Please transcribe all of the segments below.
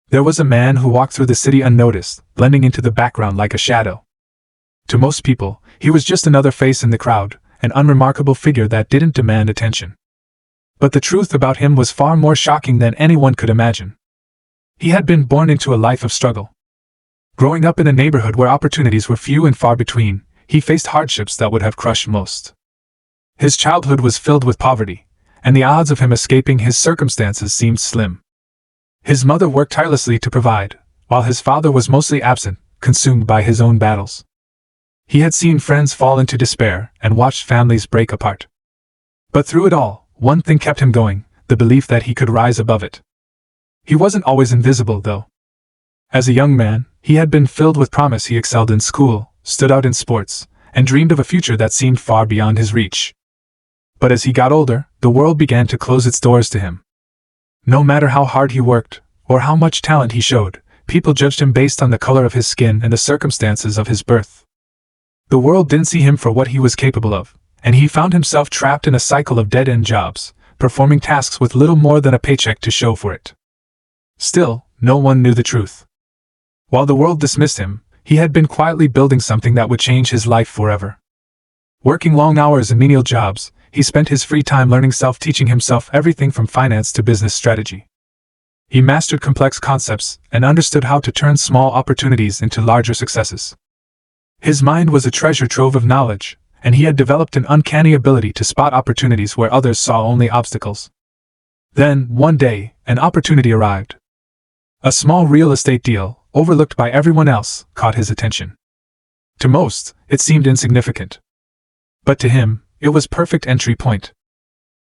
There was a man who walked through the city unnoticed, blending into the background like a shadow. To most people, he was just another face in the crowd, an unremarkable figure that didn't demand attention. But the truth about him was far more shocking than anyone could imagine. He had been born into a life of struggle. Growing up in a neighborhood where opportunities were few and far between, he faced hardships that would have crushed most. His childhood was filled with poverty, and the odds of him escaping his circumstances seemed slim. His mother worked tirelessly to provide, while his father was mostly absent, consumed by his own battles. He had seen friends fall into despair and watched families break apart. But through it all, one thing kept him going, the belief that he could rise above it. He wasn't always invisible, though. As a young man, he had been filled with promise. He excelled in school, stood out in sports, and dreamed of a future that seemed far beyond his reach. But as he got older, the world began to close its doors to him. No matter how hard he worked, or how much talent he showed, people judged him based on the color of his skin and the circumstances of his birth. The world didn't see him for what he was capable of, and he found himself trapped in a cycle of dead-end jobs, performing tasks with little more than a paycheck to show for it. Still, no one knew the truth. While the world dismissed him, he had been quietly building something that would change his life forever. Working long hours and menial jobs, he spent his free time learning, teaching himself everything from finance to business strategy. He mastered complex concepts and understood how to turn small opportunities into larger successes. His mind was a treasure trove of knowledge, and he had developed an uncanny ability to spot opportunities where others saw only obstacles. Then, one day, an opportunity arrived. A small real estate deal, overlooked by everyone else, caught his attention. To most, it seemed insignificant. But to him, it was perfect entry point.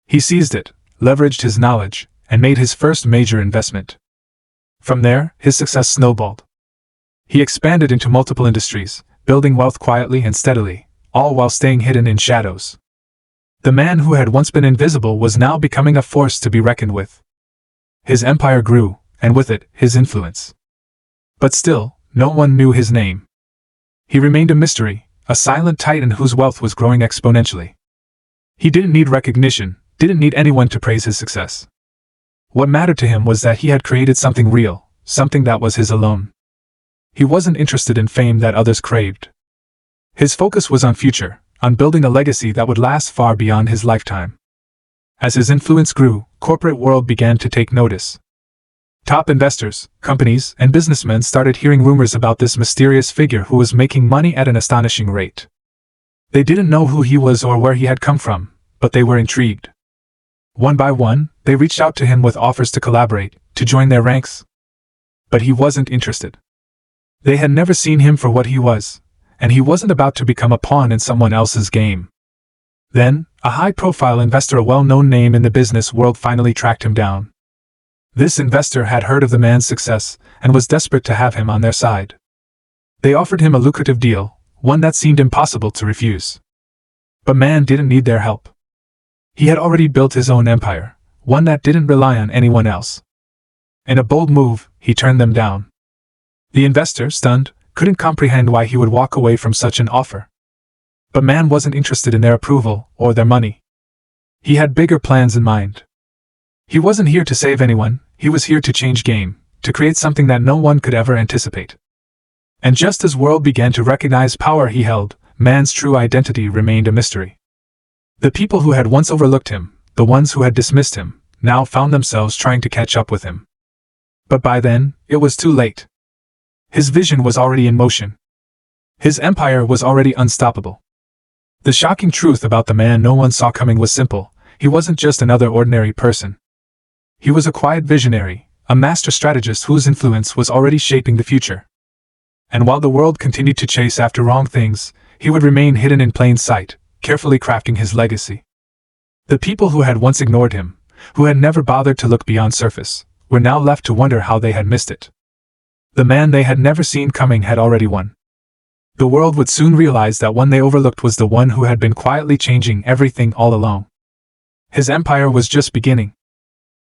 He seized it, leveraged his knowledge, and made his first major investment. From there, his success snowballed. He expanded into multiple industries, building wealth quietly and steadily, all while staying hidden in shadows. The man who had once been invisible was now becoming a force to be reckoned with. His empire grew, and with it, his influence. But still, no one knew his name. He remained a mystery, a silent titan whose wealth was growing exponentially. He didn't need recognition, didn't need anyone to praise his success. What mattered to him was that he had created something real, something that was his alone. He wasn't interested in fame that others craved. His focus was on future, on building a legacy that would last far beyond his lifetime. As his influence grew, corporate world began to take notice. Top investors, companies, and businessmen started hearing rumors about this mysterious figure who was making money at an astonishing rate. They didn't know who he was or where he had come from, but they were intrigued. One by one, they reached out to him with offers to collaborate, to join their ranks. But he wasn't interested. They had never seen him for what he was, and he wasn't about to become a pawn in someone else's game. Then, a high-profile investor, a well-known name in the business world, finally tracked him down. This investor had heard of the man's success, and was desperate to have him on their side. They offered him a lucrative deal, one that seemed impossible to refuse. But man didn't need their help. He had already built his own empire, one that didn't rely on anyone else. In a bold move, he turned them down. The investor, stunned, couldn't comprehend why he would walk away from such an offer. But man wasn't interested in their approval or their money. He had bigger plans in mind. He wasn't here to save anyone, he was here to change game, to create something that no one could ever anticipate. And just as world began to recognize power he held, man's true identity remained a mystery. The people who had once overlooked him, the ones who had dismissed him, now found themselves trying to catch up with him. But by then, it was too late. His vision was already in motion. His empire was already unstoppable. The shocking truth about the man no one saw coming was simple: he wasn't just another ordinary person. He was a quiet visionary, a master strategist whose influence was already shaping the future. And while the world continued to chase after wrong things, he would remain hidden in plain sight, carefully crafting his legacy. The people who had once ignored him, who had never bothered to look beyond surface, were now left to wonder how they had missed it. The man they had never seen coming had already won. The world would soon realize that one they overlooked was the one who had been quietly changing everything all along. His empire was just beginning.